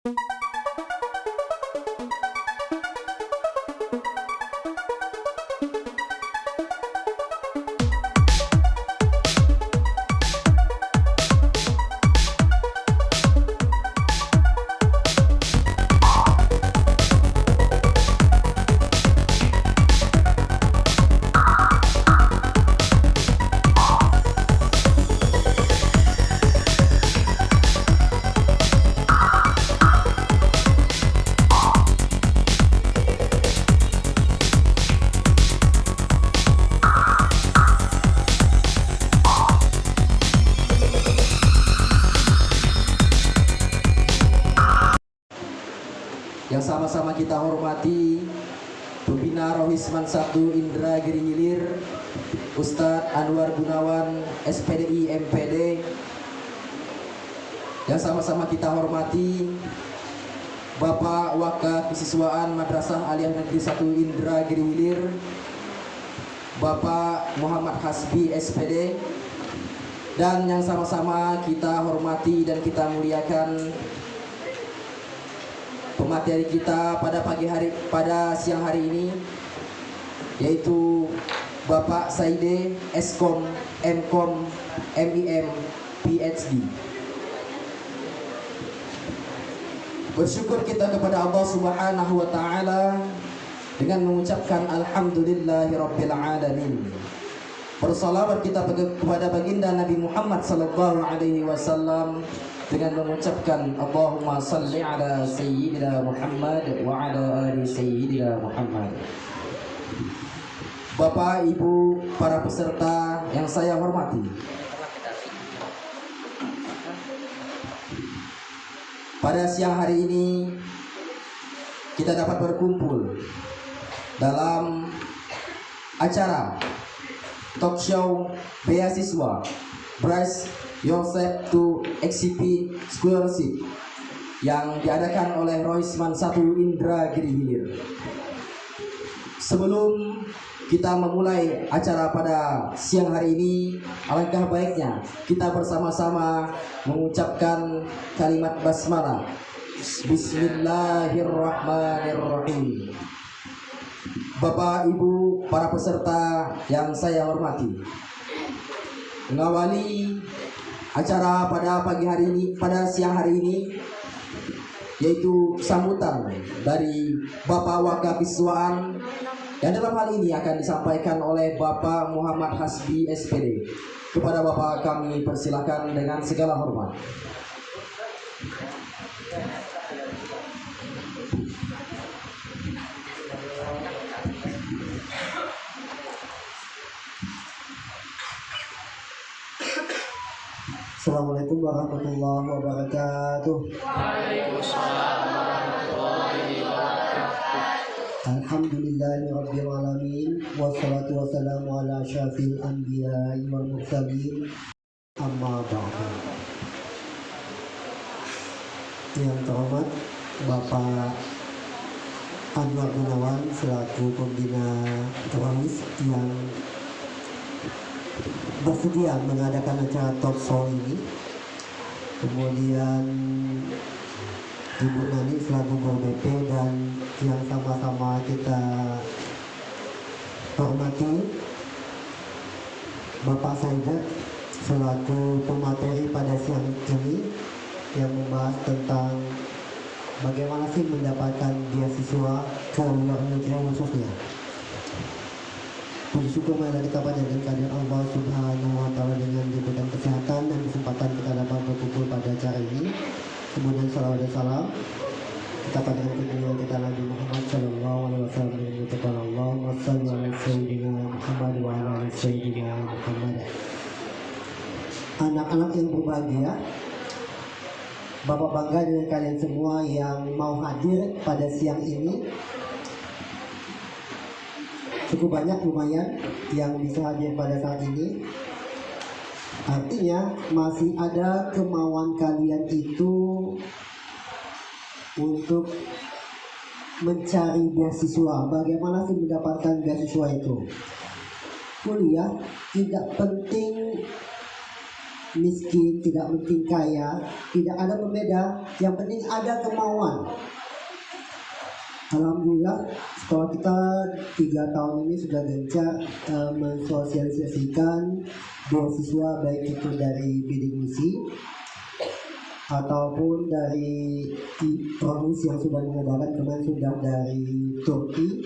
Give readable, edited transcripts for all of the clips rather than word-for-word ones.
Yang sama-sama kita hormati Pembina Rohisman 1 Indragiri Hilir, Ustadz Anwar Gunawan SPDI MPD. Yang sama-sama kita hormati Bapak Wakaf Kesiswaan Madrasah Aliyah Negeri 1 Indragiri Hilir, Bapak Muhammad Hasbi SPD. Dan yang sama-sama kita hormati dan kita muliakan pemateri kita pada siang hari ini, yaitu Bapak Saide Eskom Mkom MIM PhD. Bersyukur kita kepada Allah Subhanahu wa taala dengan mengucapkan alhamdulillahirabbil alamin. Bersalawat kita kepada baginda Nabi Muhammad sallallahu alaihi wasallam dengan mengucapkan Allahumma salli ala sayyidina Muhammad wa ala ali sayyidina Muhammad. Bapak, Ibu, para peserta yang saya hormati, pada siang hari ini kita dapat berkumpul dalam acara talk show beasiswa Brace Yourself to XCP Scholarship yang diadakan oleh Rohisman 1 Indragiri Hilir. Sebelum kita memulai acara pada siang hari ini, alangkah baiknya kita bersama-sama mengucapkan kalimat basmalah. Bismillahirrahmanirrahim. Bapak, Ibu, para peserta yang saya hormati, mengawali acara pada siang hari ini, yaitu sambutan dari Bapak Wakaf Kesiswaan yang dalam hal ini akan disampaikan oleh Bapak Muhammad Hasbi SPD. Kepada Bapak kami persilakan dengan segala hormat. Assalamualaikum warahmatullahi wabarakatuh. Waalaikumsalam warahmatullahi wabarakatuh. Alhamdulillahirabbil alamin, wassalatu wassalamu ala syafil anbiya'i wal mursalin, amma ba'du. Yang terhormat Bapak Anwar Gunawan selaku pembina Rohis yang bersedia mengadakan acara talk show ini, kemudian Ibu Nani selaku Guru BP, dan yang sama-sama kita hormati Bapak Saida selaku pemateri pada siang ini yang membahas tentang bagaimana sih mendapatkan beasiswa ke luar negeri khususnya. Puji syukur marilah kita panjatkan kehadirat Allah Subhanahu wa taala dengan diberikan kesehatan dan kesempatan kita dapat berkumpul pada acara ini. Kemudian salawat dan salam kita panjatkan kepada kita Nabi Muhammad sallallahu alaihi wasallam dengan mengucapkan Allahumma shalli ala sayyidina Muhammad wa ala ali sayyidina Muhammad. Anak-anak yang berbahagia, Bapak bangga dengan kalian semua yang mau hadir pada siang ini. Cukup banyak, lumayan yang bisa hadir pada saat ini. Artinya masih ada kemauan kalian itu untuk mencari beasiswa. Bagaimana sih mendapatkan beasiswa itu? Kuliah tidak penting miskin, tidak penting kaya, tidak ada pembeda, yang penting ada kemauan. Alhamdulillah sekolah kita 3 tahun ini sudah gencar mensosialisasikan beasiswa, baik itu dari bidik misi ataupun dari provinsi yang sudah mengadakan, kemarin sudah dari Turki,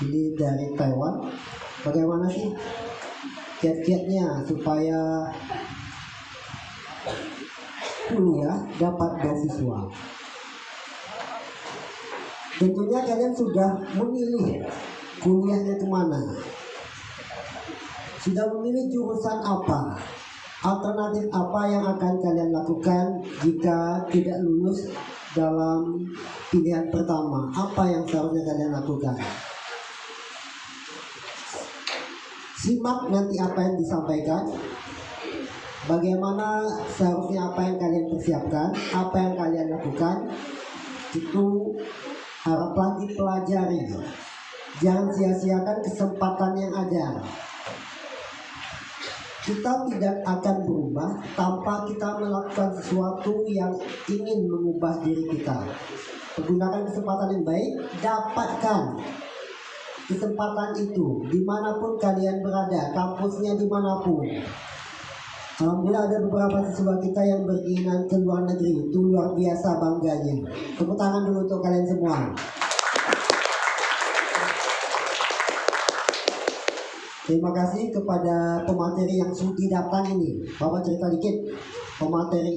ini dari Taiwan. Bagaimana sih kiat-kiatnya supaya kuliah dapat beasiswa? Tentunya kalian sudah memilih kuliahnya kemana, sudah memilih jurusan apa, alternatif apa yang akan kalian lakukan jika tidak lulus dalam pilihan pertama, apa yang seharusnya kalian lakukan. Simak nanti apa yang disampaikan, bagaimana seharusnya apa yang kalian persiapkan, apa yang kalian lakukan, itu haraplah dipelajari. Jangan sia-siakan kesempatan yang ada. Kita tidak akan berubah tanpa kita melakukan sesuatu yang ingin mengubah diri kita. Gunakan kesempatan yang baik, dapatkan kesempatan itu dimanapun kalian berada, kampusnya dimanapun. Alhamdulillah ada beberapa siswa kita yang berkeinginan ke luar negeri, itu luar biasa bangganya. Tepuk tangan dulu untuk kalian semua. Terima kasih kepada pemateri yang sudi datang ini. Bapak cerita dikit, pemateri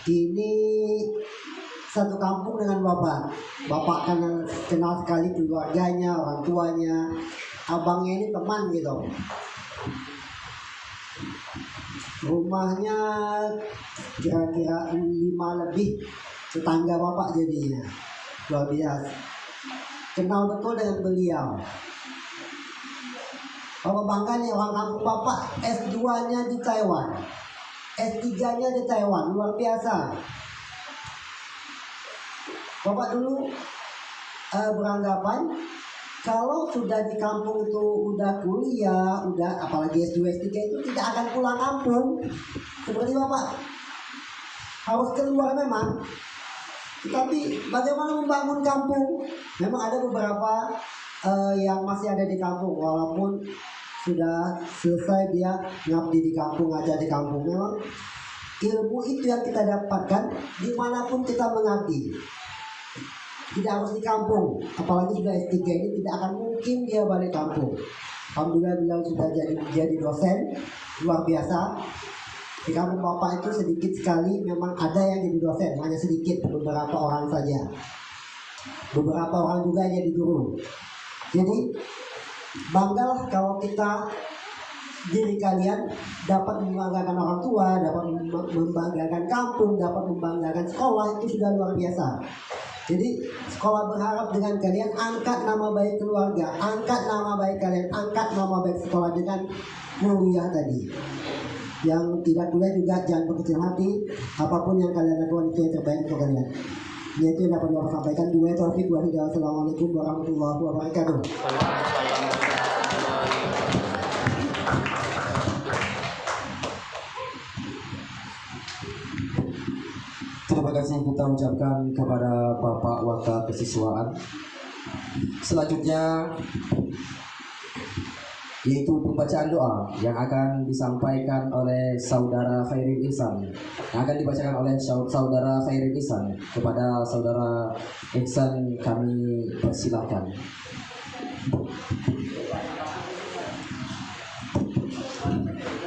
ini satu kampung dengan Bapak. Bapak kan kenal sekali keluarganya, orang tuanya, abangnya ini teman gitu. Rumahnya kira-kira 5 lebih, tetangga Bapak jadinya. Luar biasa. Kenal betul dengan beliau. Bapak bangga nih, orang kampung Bapak S2-nya di Taiwan, S3-nya di Taiwan, luar biasa. Bapak dulu beranggapan kalau sudah di kampung itu udah kuliah, udah apalagi S2, S3 itu tidak akan pulang kampung. Seperti Bapak harus keluar memang. Tapi bagaimana membangun kampung? Memang ada beberapa yang masih ada di kampung, walaupun sudah selesai dia ngabdi di kampung, aja di kampung. Memang ilmu itu yang kita dapatkan dimanapun kita mengabdi. Tidak harus di kampung, apalagi sudah S3 ini tidak akan mungkin dia balik kampung. Alhamdulillah beliau sudah jadi dosen, luar biasa. Di kampung Bapak itu sedikit sekali memang ada yang jadi dosen, hanya sedikit, beberapa orang saja. Beberapa orang juga jadi guru. Jadi banggalah kalau kita, diri kalian dapat membanggakan orang tua, dapat membanggakan kampung, dapat membanggakan sekolah, itu sudah luar biasa. Jadi sekolah berharap dengan kalian angkat nama baik keluarga, angkat nama baik kalian, angkat nama baik sekolah dengan kuliah tadi. Yang tidak kuliah juga jangan berkecil hati, apapun yang kalian lakukan itu yang terbaik untuk kalian. Ini itu yang dapat Bapak sampaikan. Assalamualaikum warahmatullahi wabarakatuh. Terima kasih kita ucapkan kepada Bapak Waka Kesiswaan. Selanjutnya yaitu pembacaan doa yang akan disampaikan oleh Saudara Khairul Ihsan, yang akan dibacakan oleh Saudara Khairul Ihsan. Kepada Saudara Ihsan kami persilahkan.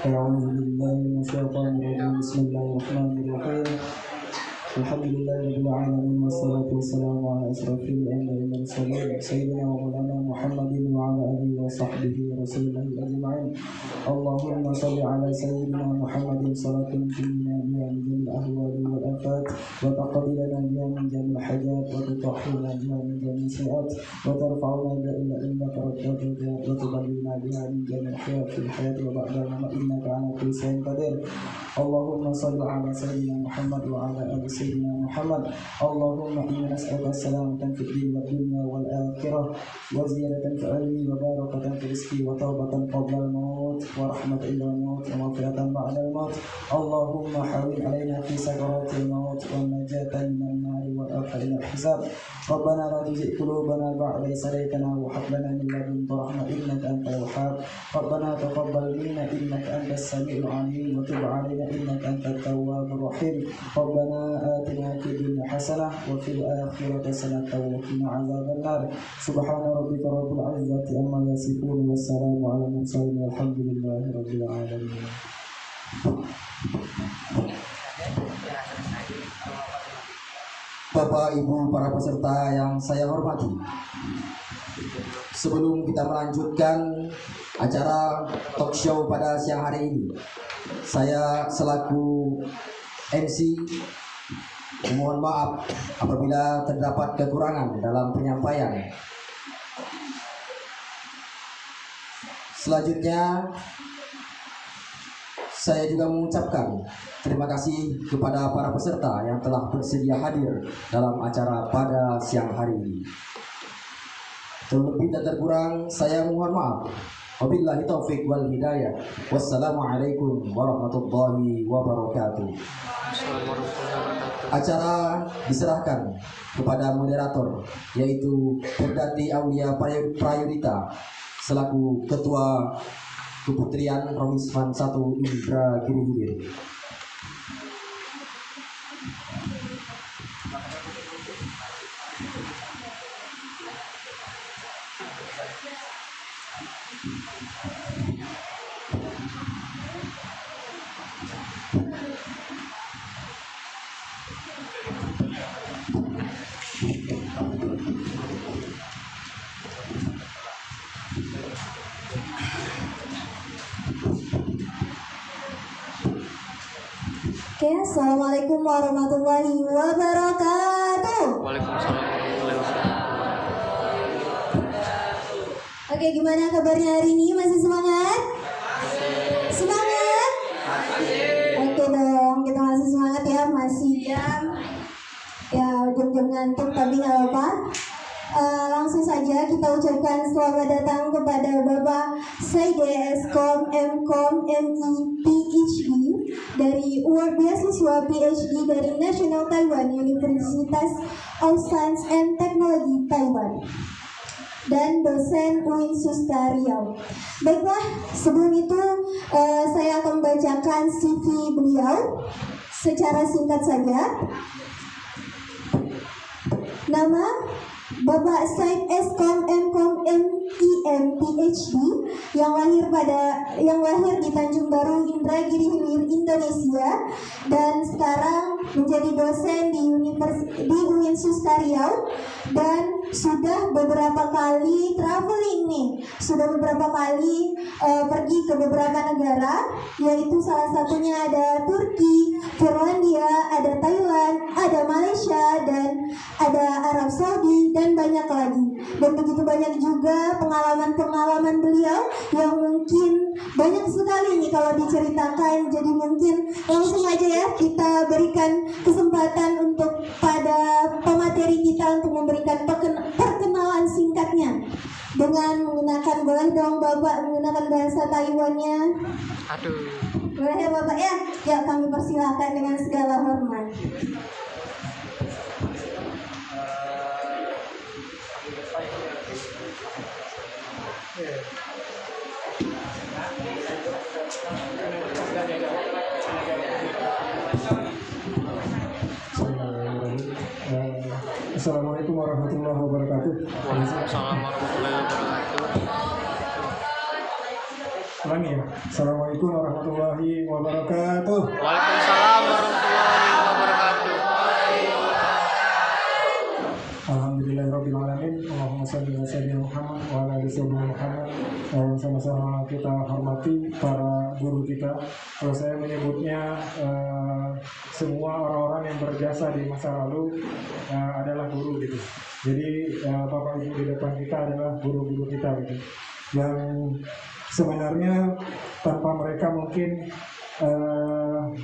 Bismillahirrahmanirrahim. Alhamdulillahirabbil alamin wassalatu wassalamu ala asrofil anbiya'i wal mursalin sayyidina wa maulana Muhammadin wa ala alihi wa sahbihi rasulillahi ajma'in. Allahumma shalli ala sayyidina Muhammadin salatan tunjina biha min jamil ahwali wal afat wa taqaddilana biha min jamil hajat wa tutahhirna biha min jamil sayiat wa tarfa'una biha ila innaka rabbul wa tuballighna biha min jamil hayat fil hayati wa ba'da ma innaka ala kulli shay'in qadir. اللهم صل على سيدنا محمد وعلى آل سيدنا محمد. اللهم إنا نسألك السلامة في الدين والدنيا والآخرة وزيادة في علمي وبركة في رزقي وتوبة قبل الموت ورحمة إلى الموت ومغفرة بعد الموت. اللهم حول علينا في سكرات الموت والنجاة من النار والأرض إلى الحساب. ربنا لا تزغ قلوبنا بعد إذ هديتنا وهب لنا من لدنك رحمة إنك أنت الوهاب. ربنا تقبل منا إنك أنت السميع العليم وتب علينا إنك أنت التواب الرحيم. ربنا آتنا في الدنيا حسنة وفي الآخرة حسنة وقنا عذاب النار. سبحان ربك رب العزة عما يصفون والسلام على المرسلين والحمد لله رب العالمين. Bapak Ibu para peserta yang saya hormati, sebelum kita melanjutkan acara talk show pada siang hari ini, saya selaku MC mohon maaf apabila terdapat kekurangan dalam penyampaian. Selanjutnya saya juga mengucapkan terima kasih kepada para peserta yang telah bersedia hadir dalam acara pada siang hari ini. Terlebih dan terkurang saya mohon maaf. Wabillahi taufik wal hidayah. Wassalamualaikum warahmatullahi wabarakatuh. Acara diserahkan kepada moderator, yaitu Perdati Aulia Prayudita selaku Ketua Keputrian Romisman 1 Indra Giri. Oke, assalamualaikum warahmatullahi wabarakatuh. Waalaikumsalam warahmatullahi wabarakatuh. Oke, gimana kabarnya hari ini? Masih semangat? Semangat? Oke dong, kita masih semangat ya. Masih jam ngantuk tapi nggak apa-apa. Langsung saja kita ucapkan selamat datang kepada Bapak Saide Eskom Mkom MI PhD dari Award Beasiswa PhD dari National Taiwan Universitas of Science and Technology Taiwan dan dosen UIN Susta Riau. Baiklah, sebelum itu saya akan membacakan CV beliau secara singkat saja. Nama Bapak Said Eskom Mkom MIM PhD yang lahir di Tanjung Baru, Indragiri Hilir, Indonesia, dan sekarang menjadi dosen di UIN Susta Riau dan sudah beberapa kali traveling nih, sudah beberapa kali pergi ke beberapa negara, yaitu salah satunya ada Turki, Finlandia, ada Thailand, ada Malaysia, dan ada Arab Saudi, dan banyak lagi. Dan begitu banyak juga pengalaman-pengalaman beliau yang mungkin banyak sekali nih kalau diceritakan. Jadi mungkin langsung aja ya kita berikan kesempatan untuk pada pemateri kita untuk memberikan perkenalan singkatnya dengan menggunakan, boleh dong Bapak menggunakan bahasa Taiwannya? Aduh. Boleh ya Bapak ya? Ya, kami persilakan dengan segala hormat. Assalamualaikum warahmatullahi wabarakatuh. Waalaikumsalam warahmatullahi wabarakatuh. Ulangi ya. Assalamualaikum warahmatullahi wabarakatuh. Waalaikumsalam warahmatullahi wabarakatuh. Alhamdulillahirabbil alamin. Allahumma shalli ala sayyidina Muhammad wa ala ali sayyidina Muhammad. Sama-sama kita hormati para guru kita. Kalau saya menyebutnya semua orang-orang yang berjasa di masa lalu adalah guru gitu. Jadi Bapak Ibu di depan kita adalah guru-guru kita gitu. Yang sebenarnya tanpa mereka mungkin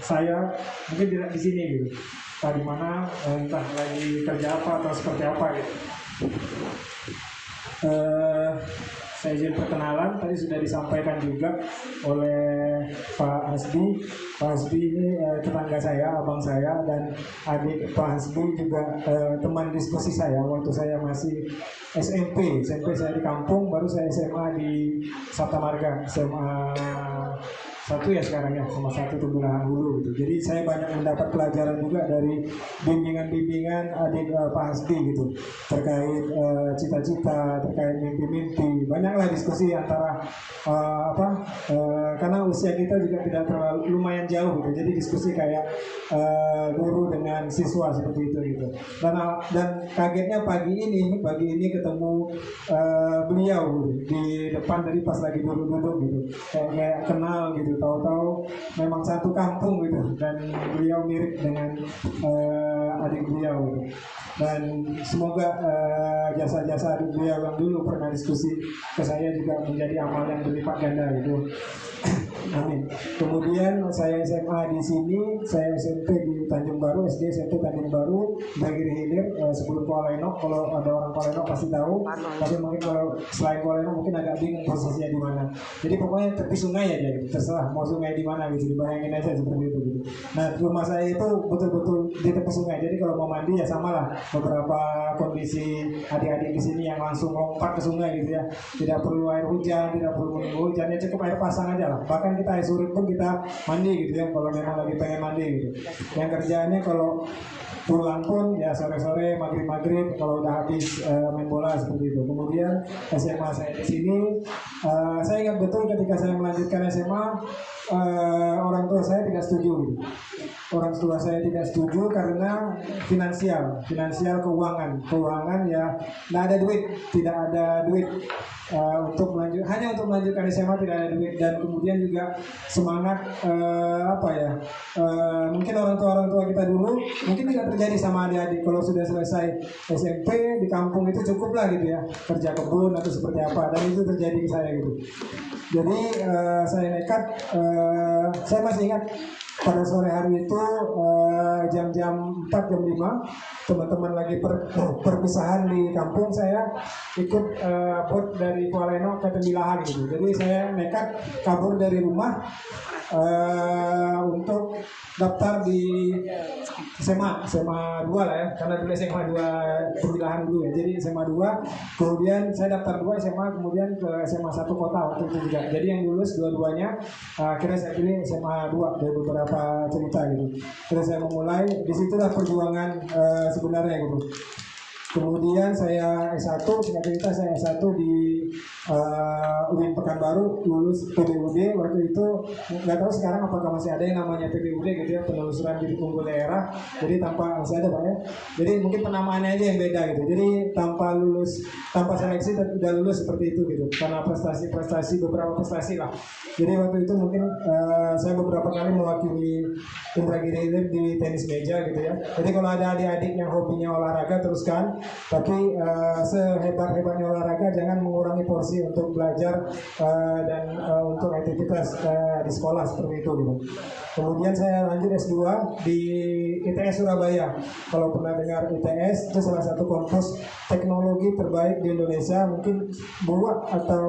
saya mungkin tidak di sini gitu, entah di mana, entah lagi kerja apa atau seperti apa gitu. Saya izin perkenalan, tadi sudah disampaikan juga oleh Pak Hasbi. Pak Hasbi ini tetangga saya, abang saya, dan adik Pak Hasbi juga teman diskusi saya waktu saya masih SMP saya di kampung, baru saya SMA di Sabta Marga, SMA 1 ya sekarang ya, sama 1 Tugulahan Hulu gitu. Jadi saya banyak mendapat pelajaran juga dari bimbingan adik Pak Hasbi gitu, terkait cita-cita, terkait mimpi-mimpi. Banyaklah diskusi antara karena usia kita juga tidak terlalu lumayan jauh gitu. Jadi diskusi kayak guru dengan siswa seperti itu gitu. Dan kagetnya pagi ini ketemu beliau gitu, di depan dari pas lagi duduk gitu, kayak kenal gitu. Tahu-tahu memang satu kampung gitu, dan beliau mirip dengan adik beliau gitu. Dan semoga jasa-jasa adik beliau yang dulu pernah diskusi ke saya juga menjadi amal yang berlipat ganda gitu. Amin. Kemudian saya SMA di sini, saya SMP di Tanjung Baru, SD SMP Tanjung Baru, Indragiri Hilir, sebelum Kuala Lenok. Kalau ada orang Kuala Lenok pasti tahu, tapi mungkin kalau selain Kuala Lenok mungkin agak bingung posisinya di mana. Jadi pokoknya tepi sungai aja gitu, terserah mau sungai di mana gitu, dibayangin aja seperti itu gitu. Nah, rumah saya itu betul-betul di tepi sungai. Jadi kalau mau mandi ya samalah, beberapa kondisi adik-adik di sini yang langsung lompat ke sungai gitu ya. Tidak perlu air hujan, tidak perlu menunggu hujan, ya cukup air pasang aja lah. Bahkan kita air surut pun kita mandi gitu ya, kalau memang lagi pengen mandi gitu. Yang kerjaannya kalau pulang pun ya sore-sore, maghrib-maghrib, kalau udah habis main bola seperti itu. Kemudian SMA saya di sini, saya ingat betul ketika saya melanjutkan SMA, orang tua saya tidak setuju gitu. Orang tua saya tidak setuju karena finansial keuangan ya, tidak ada duit untuk hanya untuk melanjutkan SMA, tidak ada duit. Dan kemudian juga semangat mungkin orang tua kita dulu mungkin tidak terjadi sama adik-adik. Kalau sudah selesai SMP di kampung itu cukup lah gitu ya, kerja kebun atau seperti apa, dan itu terjadi ke saya gitu. Jadi saya nekat, saya masih ingat pada sore hari itu jam-jam 4, jam 5, teman-teman lagi perpisahan di kampung, saya ikut bot dari Kuala Lenok ke Tembilahan gitu. Jadi saya nekat kabur dari rumah untuk daftar di SMA 2 lah ya, karena dulu SMA 2 Tembilahan dulu ya, jadi SMA 2, kemudian saya daftar 2 SMA, kemudian ke SMA 1 kota waktu itu juga. Jadi yang lulus dua-duanya, akhirnya saya pilih SMA 2 dari beberapa cerita gitu. Terus saya memulai, disitulah perjuangan sebenarnya gitu. Kemudian saya S1, singkat cerita saya S1 di UIN Pekanbaru, lulus PBUD. Waktu itu nggak tahu sekarang apakah masih ada yang namanya PBUD gitu ya, penelusuran bibit unggul daerah. Jadi masih ada Pak ya. Jadi mungkin penamaannya aja yang beda gitu. Jadi tanpa seleksi udah lulus seperti itu gitu, karena beberapa prestasi lah. Jadi waktu itu mungkin saya beberapa kali mewakili Indragiri Hilir di tenis meja gitu ya. Jadi kalau ada adik-adik yang hobinya olahraga, teruskan. Tapi sehebat-hebatnya olahraga jangan mengurangi porsi untuk belajar dan untuk aktivitas di sekolah seperti itu gitu. Kemudian saya lanjut S2 di ITS Surabaya. Kalau pernah dengar ITS, itu salah satu kampus teknologi terbaik di Indonesia, mungkin 2 atau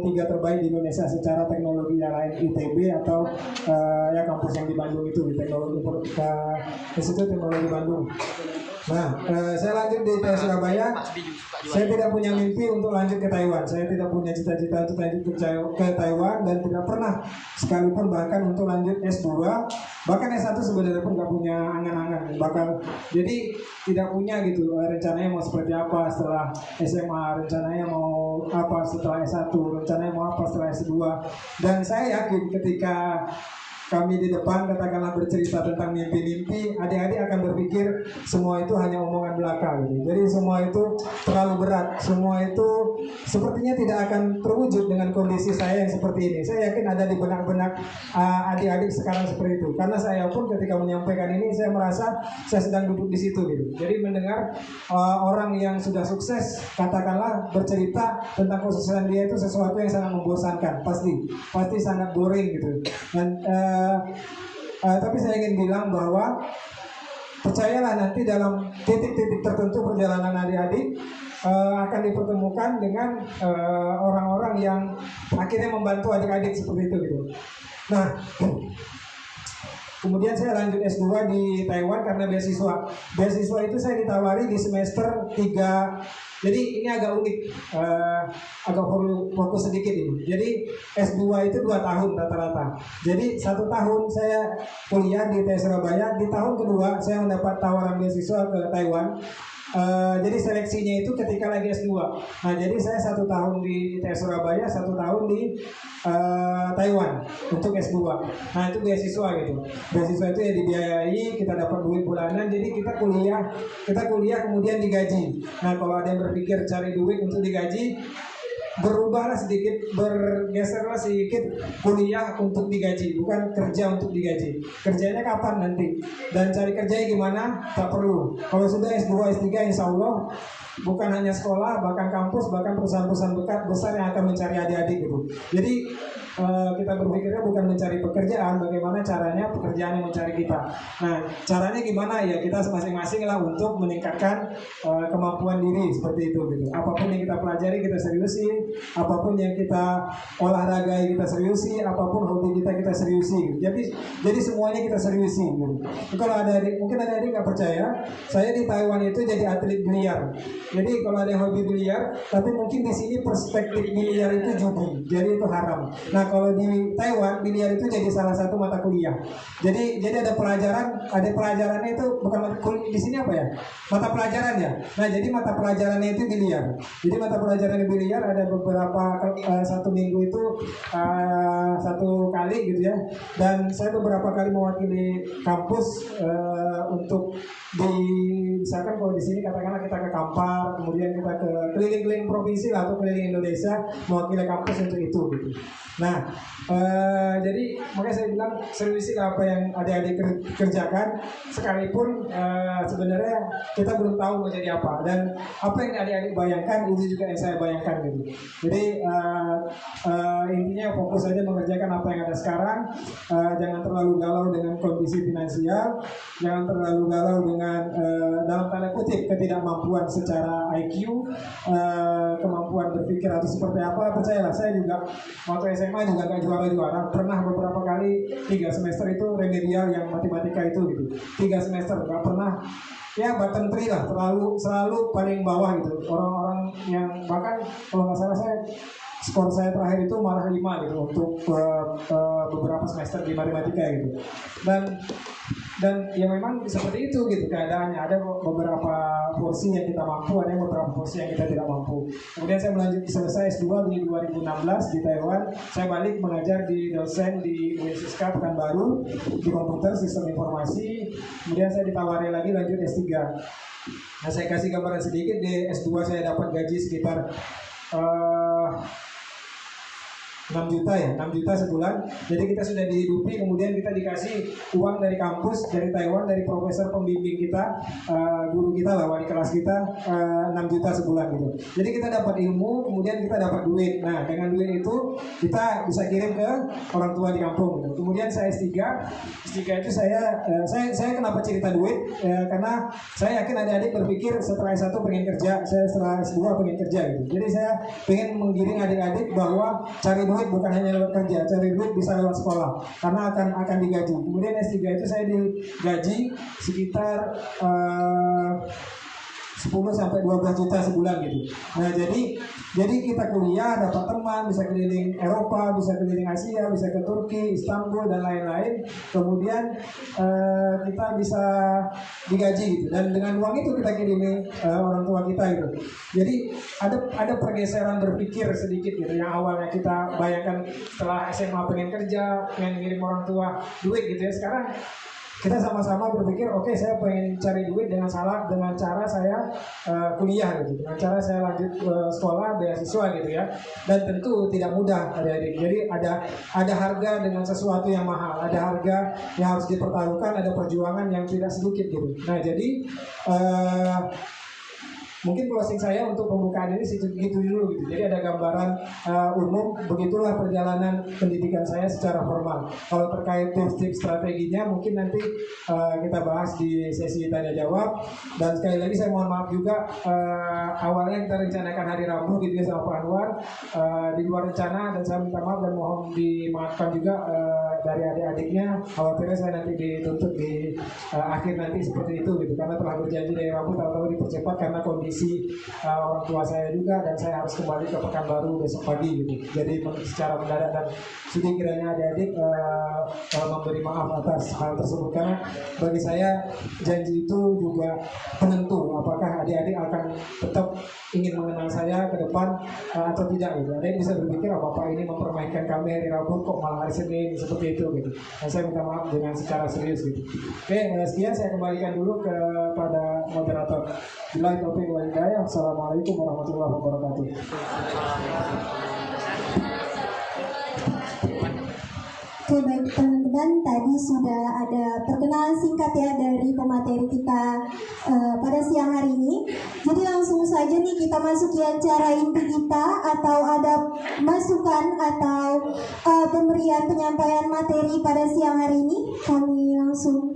3 terbaik di Indonesia secara teknologi, yang lain ITB atau ya kampus yang di Bandung itu, di Institut Teknologi Bandung. Nah, saya lanjut di ITS Surabaya. Saya tidak punya mimpi untuk lanjut ke Taiwan. Saya tidak punya cita-cita untuk lanjut ke Taiwan, dan tidak pernah sekalipun bahkan untuk lanjut S2. Bahkan S1 sebenarnya pun nggak punya angan-angan. Jadi tidak punya gitu rencananya mau seperti apa setelah SMA, rencananya mau apa setelah S1, rencananya mau apa setelah S2. Dan saya yakin ketika kami di depan katakanlah bercerita tentang mimpi-mimpi, adik-adik akan berpikir semua itu hanya omongan belaka gitu. Jadi semua itu terlalu berat, semua itu sepertinya tidak akan terwujud dengan kondisi saya yang seperti ini. Saya yakin ada di benak-benak adik-adik sekarang seperti itu. Karena saya pun ketika menyampaikan ini, saya merasa saya sedang duduk di situ gitu. Jadi mendengar orang yang sudah sukses, katakanlah bercerita tentang kesuksesan dia, itu sesuatu yang sangat membosankan, pasti sangat boring gitu. Dan Tapi saya ingin bilang bahwa percayalah nanti dalam titik-titik tertentu perjalanan adik-adik akan dipertemukan dengan orang-orang yang akhirnya membantu adik-adik seperti itu gitu. Nah, kemudian saya lanjut S2 di Taiwan karena beasiswa. Beasiswa itu saya ditawari di semester 3. Jadi ini agak unik, agak perlu fokus sedikit ini. Jadi S2 itu 2 tahun rata-rata. Jadi 1 tahun saya kuliah di ITS Surabaya. Di tahun kedua saya mendapat tawaran beasiswa ke Taiwan. Jadi seleksinya itu ketika lagi S2. Nah, jadi saya 1 tahun di ITS Surabaya, 1 tahun di Taiwan untuk S2. Nah, itu beasiswa gitu. Beasiswa itu ya dibiayai, kita dapat duit bulanan. Jadi kita kuliah kemudian digaji. Nah, kalau ada yang berpikir cari duit untuk digaji, berubahlah sedikit, bergeserlah sedikit, kuliah untuk digaji, bukan kerja untuk digaji. Kerjanya kapan nanti? Dan cari kerjanya gimana? Tak perlu. Kalau sudah S2, S3 insya Allah bukan hanya sekolah, bahkan kampus, bahkan perusahaan-perusahaan besar yang akan mencari adik-adik gitu. Jadi kita berpikirnya bukan mencari pekerjaan, bagaimana caranya pekerjaan yang mencari kita. Nah, caranya gimana ya? Kita masing-masing lah untuk meningkatkan kemampuan diri seperti itu gitu. Apapun yang kita pelajari kita seriusi, apapun yang kita olahragai kita seriusi, apapun hobi kita seriusi. Gitu. Jadi semuanya kita seriusi. Gitu. Kalau ada adik, mungkin ada adik nggak percaya, saya di Taiwan itu jadi atlet biliar. Jadi kalau ada yang hobi biliar, tapi mungkin di sini perspektif biliar itu judi, jadi itu haram. Nah, kalau di Taiwan biliar itu jadi salah satu mata kuliah. Jadi ada pelajarannya itu bukan di sini apa ya? Mata pelajaran ya. Nah, jadi mata pelajarannya itu biliar. Jadi mata pelajaran biliar ada beberapa 1 minggu itu 1 kali gitu ya. Dan saya beberapa kali mewakili kampus untuk misalkan kalau di sini katakanlah kita ke Kampar, kemudian kita ke keliling-keliling provinsi atau keliling Indonesia mewakili kampus untuk itu gitu. Nah, jadi makanya saya bilang seriusi apa yang adik-adik kerjakan, sekalipun sebenarnya kita belum tahu mau jadi apa, dan apa yang adik-adik bayangkan itu juga yang saya bayangkan gitu. Jadi intinya fokus saja mengerjakan apa yang ada sekarang. Jangan terlalu galau dengan kondisi finansial, jangan terlalu galau dengan dalam tanda kutip ketidakmampuan secara IQ, kemampuan berpikir atau seperti apa. Percayalah, saya juga waktu SMA juga gak juara-juara, pernah beberapa kali 3 semester itu remedial yang matematika itu gitu, 3 semester gak pernah ya bottom 3 lah, selalu paling bawah gitu. Orang-orang yang bahkan kalau nggak salah skor saya terakhir itu malah 5 gitu untuk beberapa semester di matematika gitu. Dan ya memang seperti itu gitu keadaannya. Ada beberapa porsi yang kita mampu, ada beberapa porsi yang kita tidak mampu. Kemudian saya selesai S2 di 2016 di Taiwan. Saya balik mengajar di dosen di UNSISKA Pekanbaru di komputer sistem informasi. Kemudian saya ditawari lagi lanjut S3. Nah, saya kasih gambaran sedikit. Di S2 saya dapat gaji sekitar 6 juta ya, 6 juta sebulan. Jadi kita sudah dihidupi, kemudian kita dikasih uang dari kampus, dari Taiwan, dari profesor pembimbing kita, guru kita lah, wali kelas kita, 6 juta sebulan gitu. Jadi kita dapat ilmu, kemudian kita dapat duit. Nah, dengan duit itu kita bisa kirim ke orang tua di kampung gitu. Kemudian saya S3 itu saya kenapa cerita duit? Karena saya yakin adik-adik berpikir setelah S1 pengen kerja, saya setelah S2 pengen kerja gitu. Jadi saya pengen menggiring adik-adik bahwa cari duit bukan hanya lewat kerja, cari duit bisa lewat sekolah karena akan digaji. Kemudian S3 itu saya digaji sekitar 10 sampai 12 juta sebulan gitu. Nah, jadi kita kuliah, dapat teman, bisa keliling Eropa, bisa keliling Asia, bisa ke Turki, Istanbul dan lain-lain. Kemudian kita bisa digaji gitu. Dan dengan uang itu kita kirimi orang tua kita gitu. Jadi ada pergeseran berpikir sedikit gitu. Yang awalnya kita bayangkan setelah SMA pengen kerja, pengen ngirim orang tua duit gitu ya. Sekarang kita sama-sama berpikir, oke, saya pengen cari duit dengan cara saya kuliah gitu, dengan cara saya lanjut sekolah beasiswa gitu ya. Dan tentu tidak mudah adik-adik. Jadi ada harga dengan sesuatu yang mahal, ada harga yang harus dipertaruhkan, ada perjuangan yang tidak sedikit gitu. Nah, jadi Mungkin closing saya untuk pembukaan ini segitu dulu gitu. Jadi ada gambaran umum, begitulah perjalanan pendidikan saya secara formal. Kalau terkait tips strateginya mungkin nanti kita bahas di sesi tanya jawab. Dan sekali lagi saya mohon maaf juga, awalnya kita rencanakan hari Rabu gitu ya sama Pak Anwar, di luar rencana, dan saya minta maaf dan mohon dimaafkan juga dari adik-adiknya. Khawatirnya saya nanti dituntut di akhir nanti seperti itu gitu, karena telah berjanji dari Rabu, tahu-tahu dipercepat karena kondisi orang tua saya juga, dan saya harus kembali ke Pekanbaru besok pagi gitu. Jadi secara mendadak, dan sudah kiranya adik-adik memberi maaf atas hal tersebut, karena bagi saya janji itu juga penentu apakah adik-adik akan tetap ingin mengenal saya ke depan atau tidak gitu. Adik bisa berpikir Bapak ini mempermainkan kami hari Rabu kok malah hari Senin seperti itu gitu. Dan saya minta maaf dengan secara serius gitu. Oke, sekian saya kembalikan dulu kepada moderator. Billahi taufiq wal hidayah. Assalamualaikum warahmatullahi wabarakatuh. Oke, baik teman-teman, tadi sudah ada perkenalan singkat ya dari pemateri kita pada siang hari ini. Jadi langsung saja nih kita masuk ke acara inti kita, atau ada masukan atau pemberian penyampaian materi pada siang hari ini. Kami langsung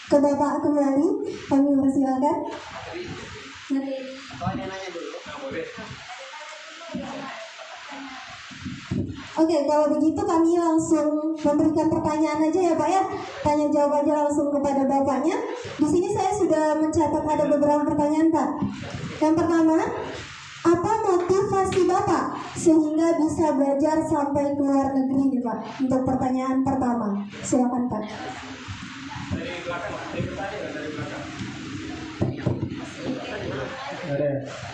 ke Bapak kembali, kami persilakan. Oke, kalau begitu kami langsung memberikan pertanyaan aja ya Pak ya. Tanya jawab aja langsung kepada Bapaknya. Di sini saya sudah mencatat ada beberapa pertanyaan Pak. Yang pertama, apa motivasi Bapak sehingga bisa belajar sampai ke luar negeri nih Pak? Untuk pertanyaan pertama, silakan Pak.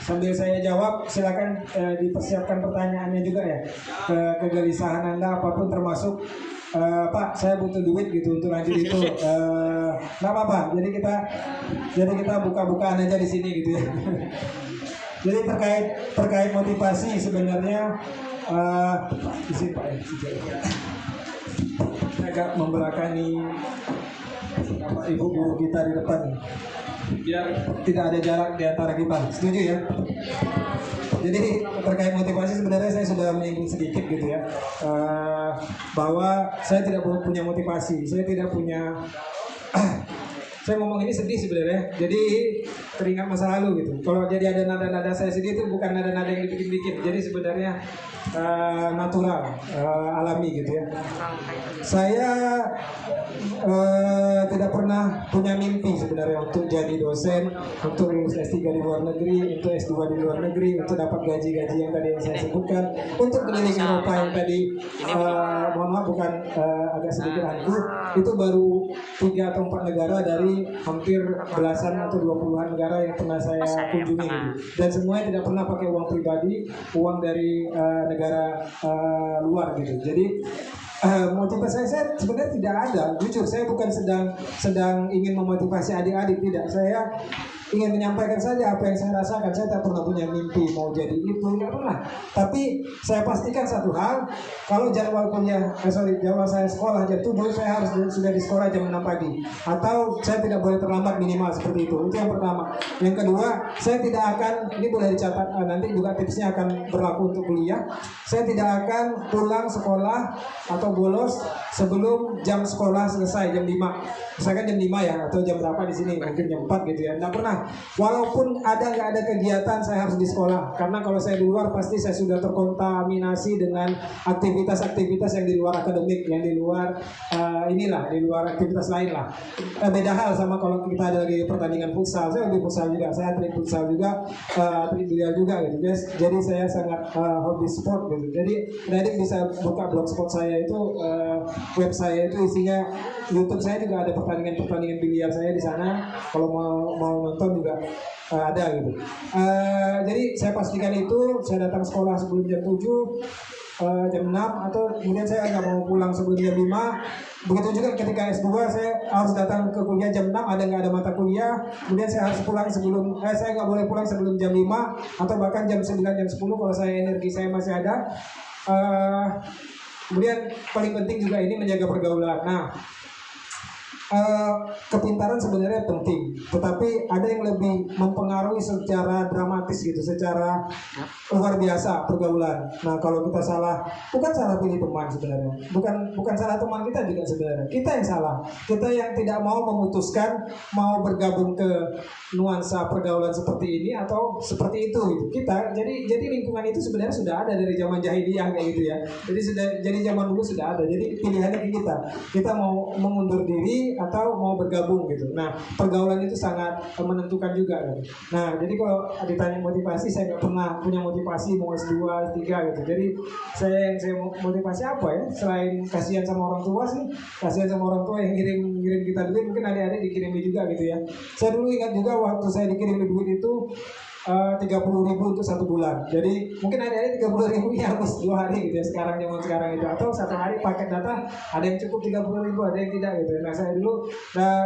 Sambil saya jawab, silakan dipersiapkan pertanyaannya juga ya. Kegelisahan Anda apapun, termasuk Pak, saya butuh duit gitu untuk lanjut itu. Nggak apa-apa. Jadi kita buka-bukaan aja di sini gitu ya. Jadi terkait motivasi sebenarnya di sini Pak ya. Agak membelakangi ibu-ibu kita di depan, biar tidak ada jarak di antara kita. Setuju ya? Jadi terkait motivasi sebenarnya saya sudah menyinggung sedikit gitu ya, bahwa saya tidak punya motivasi, saya tidak punya saya ngomong ini sedih sebenarnya, jadi teringat masa lalu gitu. Kalau jadi ada nada-nada saya sedih itu bukan nada-nada yang dibikin-bikin, jadi sebenarnya natural, alami gitu ya. Saya tidak pernah punya mimpi sebenarnya untuk jadi dosen, untuk lulus S3 di luar negeri, untuk S2 di luar negeri, untuk dapat gaji-gaji yang tadi yang saya sebutkan, untuk keliling Eropa yang tadi, mohon maaf bukan agak sedikit hantu, itu baru 3 atau 4 negara dari hampir belasan atau 20-an negara yang pernah saya kunjungi gitu. Dan semuanya tidak pernah pakai uang pribadi, uang dari negara luar gitu. Jadi motivasi saya sebenarnya tidak ada. Jujur saya bukan sedang ingin memotivasi adik-adik, tidak. Saya ingin menyampaikan saja apa yang saya rasakan. Saya tak pernah punya mimpi mau jadi itu, tidak pernah. Tapi saya pastikan satu hal, kalau jadwal jadwal saya sekolah jam 7, saya harus sudah di sekolah jam 6 pagi, atau saya tidak boleh terlambat minimal seperti itu. Itu yang pertama. Yang kedua, saya tidak akan, ini boleh dicatat, nanti juga tipsnya akan berlaku untuk kuliah. Saya tidak akan pulang sekolah atau bolos sebelum jam sekolah selesai jam 5. Misalkan jam 5 ya, atau jam berapa di sini, mungkin jam 4 gitu ya. Tidak pernah. Walaupun nggak ada kegiatan, saya harus di sekolah. Karena kalau saya di luar, pasti saya sudah terkontaminasi dengan aktivitas-aktivitas yang di luar akademik, yang di luar di luar aktivitas lain lah. Beda hal sama kalau kita ada lagi pertandingan futsal. Saya lebih futsal juga, saya atlet futsal juga, atlet biliar juga gitu guys. Jadi saya sangat hobi sport gitu. Jadi adik bisa buka blogspot saya itu, web saya itu isinya, YouTube saya juga ada pertandingan biliar saya di sana. Kalau mau nonton juga ada gitu. Jadi saya pastikan itu, saya datang sekolah sebelum jam 7, jam 6, atau kemudian saya nggak mau pulang sebelum jam 5. Begitu juga ketika S2, saya harus datang ke kuliah jam 6, nggak ada mata kuliah. Kemudian saya harus pulang sebelum, saya nggak boleh pulang sebelum jam 5, atau bahkan jam 9, jam 10 kalau energi saya masih ada. Kemudian paling penting juga ini menjaga pergaulan. Nah, kepintaran sebenarnya penting, tetapi ada yang lebih mempengaruhi secara dramatis gitu, secara luar biasa pergaulan. Nah kalau kita salah, bukan salah pilih teman sebenarnya, bukan salah teman kita juga sebenarnya, kita yang salah, kita yang tidak mau memutuskan mau bergabung ke nuansa pergaulan seperti ini atau seperti itu gitu. Kita jadi lingkungan itu sebenarnya sudah ada dari zaman jahiliyah kayak gitu ya. Jadi zaman dulu sudah ada. Jadi pilihannya ke kita mau mengundur diri atau mau bergabung gitu. Nah pergaulan itu sangat menentukan juga kan. Nah jadi kalau ditanya motivasi, saya nggak pernah punya motivasi mau S2, S3 gitu. Jadi saya motivasi apa ya, selain kasihan sama orang tua sih, kasihan sama orang tua yang ngirim kita duit, mungkin adik-adik dikirimi juga gitu ya. Saya dulu ingat juga waktu saya dikirim duit itu 30.000 untuk 1 bulan. Jadi mungkin adik-adik 30.000 ya habis 2 hari gitu ya, zaman sekarang itu, atau 1 hari paket data ada yang cukup 30.000, ada yang tidak gitu. Nah saya dulu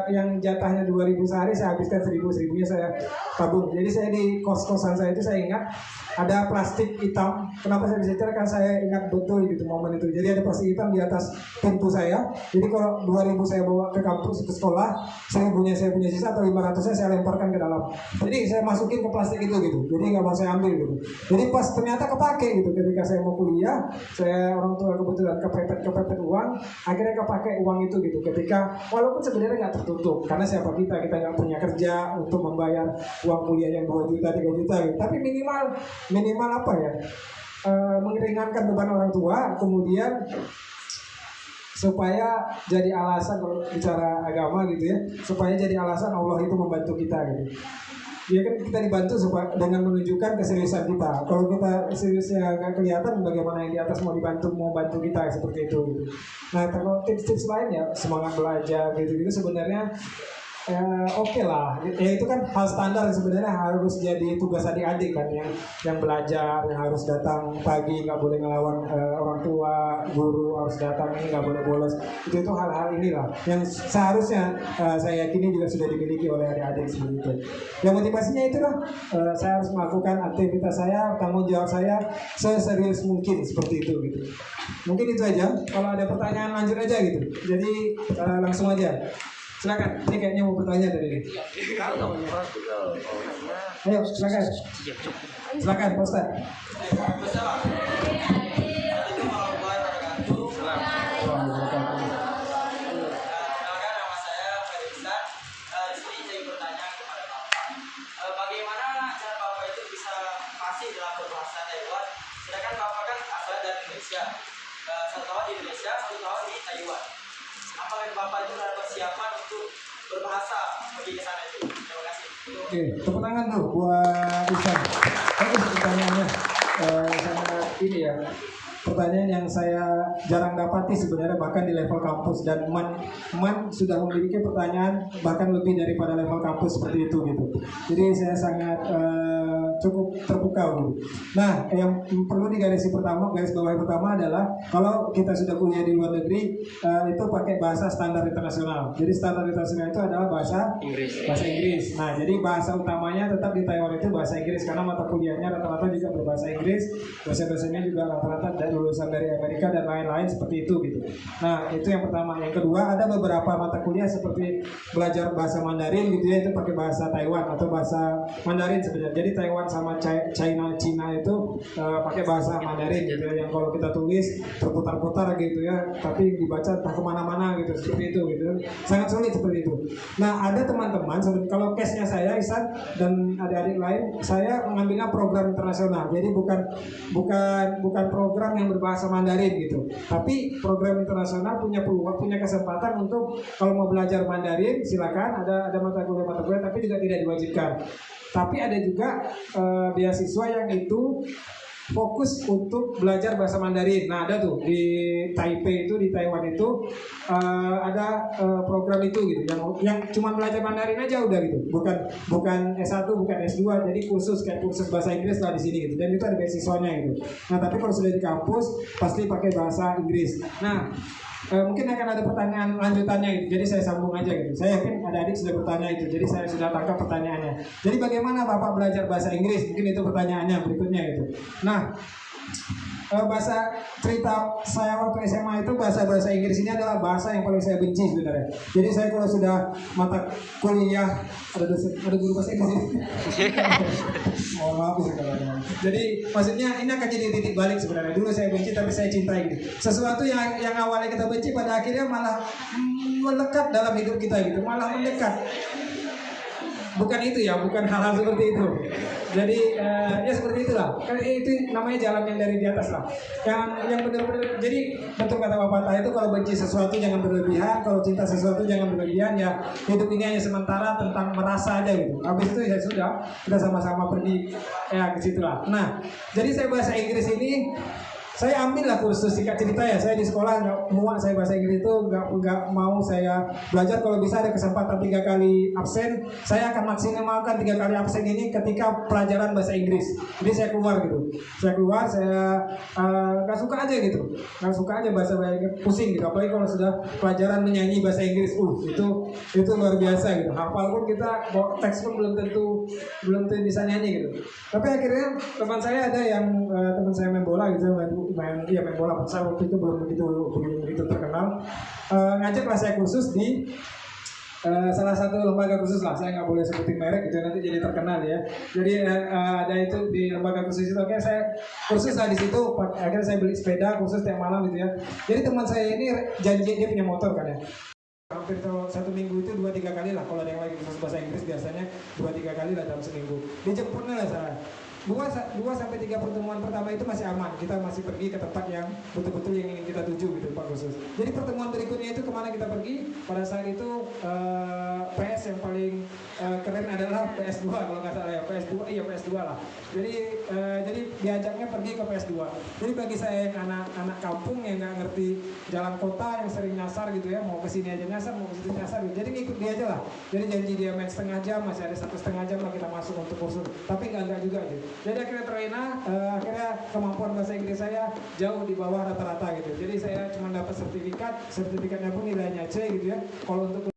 yang jatahnya 2.000 sehari saya habiskan 1.000-nya saya tabung. Jadi saya di kos-kosan saya itu saya ingat ada plastik hitam. Kenapa saya bisa ceritakan? Saya ingat betul gitu momen itu. Jadi ada plastik hitam di atas pintu saya. Jadi kalau 2.000 saya bawa ke kampus, ke sekolah, 1.000-nya saya punya sisa atau 500-nya saya lemparkan ke dalam. Jadi saya masukin ke plastik itu gitu. Jadi nggak mau saya ambil gitu. Jadi pas ternyata kepake gitu. Ketika saya mau kuliah, saya orang tua kebetulan kepepet uang, akhirnya kepake uang itu gitu. Ketika walaupun sebenarnya nggak tertutup, karena siapa kita nggak punya kerja untuk membayar uang kuliah yang 2 juta, 3 juta gitu. Tapi minimal apa ya, meringankan beban orang tua, kemudian supaya jadi alasan, kalau bicara agama gitu ya, supaya jadi alasan Allah itu membantu kita gitu. Ya kan kita dibantu supaya dengan menunjukkan keseriusan kita. Kalau kita seriusnya nggak kelihatan, bagaimana yang di atas mau bantu kita seperti itu gitu. Nah kalau tips-tips lain ya semangat belajar gitu sebenarnya oke lah. Ya itu kan hal standar sebenarnya, harus jadi tugas adik-adik kan, yang belajar, yang harus datang pagi, nggak boleh ngelawan orang tua, guru harus datang, ini nggak boleh bolos. Itu hal-hal inilah yang seharusnya saya yakini juga sudah dimiliki oleh adik-adik seperti itu. Yang motivasinya itu lah, saya harus melakukan aktivitas saya, tanggung jawab saya seserius mungkin seperti itu gitu. Mungkin itu aja. Kalau ada pertanyaan lanjut aja gitu. Jadi langsung aja. Silakan, ini kayaknya mau bertanya tadi. Ayo, silakan. Silakan, Pak Ustaz. Bagaimana cara Bapak itu bisa fasih dalam berbahasa Taiwan? Sedangkan Bapak kan asal dari Indonesia, 1 tahun di Indonesia, 1 tahun di Taiwan. Apakah Bapak itu ada persiapan untuk berbahasa pergi ke sana itu? Terima kasih. Oke, tepuk tangan tuh buat Isan. Bagus pertanyaannya. Sangat ini ya. Pertanyaan yang saya jarang dapati sebenarnya, bahkan di level kampus, dan Man sudah memiliki pertanyaan bahkan lebih daripada level kampus seperti itu gitu. Jadi saya sangat cukup terpukau. Nah, yang perlu garis bawahi pertama adalah kalau kita sudah kuliah di luar negeri, itu pakai bahasa standar internasional. Jadi standar internasional itu adalah bahasa Inggris. Nah, jadi bahasa utamanya tetap di Taiwan itu bahasa Inggris, karena mata kuliahnya rata-rata juga berbahasa Inggris, dosen-dosennya juga rata-rata lulusan dari Amerika dan lain-lain seperti itu gitu. Nah, itu yang pertama. Yang kedua, ada beberapa mata kuliah seperti belajar bahasa Mandarin gitu ya, itu pakai bahasa Taiwan atau bahasa Mandarin sebenarnya. Jadi Taiwan sama Cina itu pakai bahasa Mandarin gitu ya, yang kalau kita tulis terputar-putar gitu ya, tapi dibaca entah kemana-mana gitu, seperti itu gitu. Sangat sulit seperti itu. Nah, ada teman-teman, kalau case-nya saya Isan dan adik-adik lain, saya mengambilnya program internasional. Jadi bukan program yang berbahasa Mandarin gitu. Tapi program internasional punya peluang, punya kesempatan untuk kalau mau belajar Mandarin silakan, ada mata kuliah tapi juga tidak diwajibkan. Tapi ada juga beasiswa yang itu fokus untuk belajar bahasa Mandarin. Nah, ada tuh di Taipei itu, di Taiwan itu ada program itu gitu, yang cuma belajar Mandarin aja udah gitu. Bukan S1, bukan S2, jadi kursus bahasa Inggris lah di sini gitu. Dan itu ada beasiswanya gitu. Nah, tapi kalau sudah di kampus pasti pakai bahasa Inggris. Nah, mungkin akan ada pertanyaan lanjutannya gitu. Jadi saya sambung aja gitu. Saya yakin ada adik sudah bertanya itu. Jadi saya sudah tangkap pertanyaannya. Jadi bagaimana Bapak belajar bahasa Inggris? Mungkin itu pertanyaannya berikutnya gitu. Nah, bahasa cerita saya waktu SMA itu bahasa Inggris ini adalah bahasa yang paling saya benci sebenarnya. Jadi saya kalau sudah mata kuliah ada guru bahasa Inggris. Mohon maaf sekarang. Jadi maksudnya ini akan jadi titik balik sebenarnya. Dulu saya benci tapi saya cintai gitu. Sesuatu yang awalnya kita benci pada akhirnya malah melekat dalam hidup kita gitu, malah mendekat. Bukan itu ya, bukan hal-hal seperti itu. Jadi ya seperti itulah. Kan itu namanya jalan yang dari di atas lah. Yang benar-benar. Jadi betul kata pepatah itu, kalau benci sesuatu jangan berlebihan, kalau cinta sesuatu jangan berlebihan. Ya hidup ini hanya sementara, tentang merasa aja gitu. Habis itu ya sudah, kita sama-sama pergi ya ke situ lah. Nah, jadi saya bahasa Inggris ini saya ambil lah kursus, singkat cerita ya, saya di sekolah nggak muat saya bahasa Inggris itu, nggak mau saya belajar. Kalau bisa ada kesempatan 3 kali absen, saya akan maksimalkan 3 kali absen ini ketika pelajaran bahasa Inggris. Jadi saya keluar gitu, saya nggak suka aja gitu, nggak suka aja bahasa Inggris, pusing gitu. Apalagi kalau sudah pelajaran menyanyi bahasa Inggris, itu luar biasa gitu. Hafal pun kita, teks pun belum tentu bisa nyanyi gitu. Tapi akhirnya teman saya ada yang teman saya main bola gitu, main bola futsal, waktu itu belum begitu terkenal. Ngajaklah saya kursus di salah satu lembaga khusus lah, saya nggak boleh sebutin merek gitu, nanti jadi terkenal ya. Jadi ada itu di lembaga khusus itu. Oke, saya kursus lah di situ. Akhirnya saya beli sepeda kursus tiap malam gitu ya. Jadi teman saya ini janji, dia punya motor kan ya, hampir kalau 1 minggu itu 2-3 kali lah. Kalau ada yang lagi kursus bahasa Inggris biasanya 2-3 kali lah dalam seminggu. Dijemputnya lah saya. 2-3 pertemuan pertama itu masih aman, kita masih pergi ke tempat yang betul-betul yang ingin kita tuju gitu Pak Khusus. Jadi pertemuan berikutnya itu kemana kita pergi? Pada saat itu PS yang paling keren adalah PS2 kalau nggak salah ya, PS2 lah. Jadi diajaknya pergi ke PS2. Jadi bagi saya yang anak kampung yang nggak ngerti jalan kota, yang sering nyasar gitu ya, mau ke sini aja nyasar, mau ke situ nyasar gitu. Jadi ngikut dia aja lah. Jadi janji dia main setengah jam, masih ada 1,5 jam lah kita masuk untuk kursus. Tapi nggak juga gitu. Jadi akhirnya terlena, akhirnya kemampuan bahasa Inggris saya jauh di bawah rata-rata gitu. Jadi saya cuma dapat sertifikatnya pun nilainya C gitu ya. Kalau untuk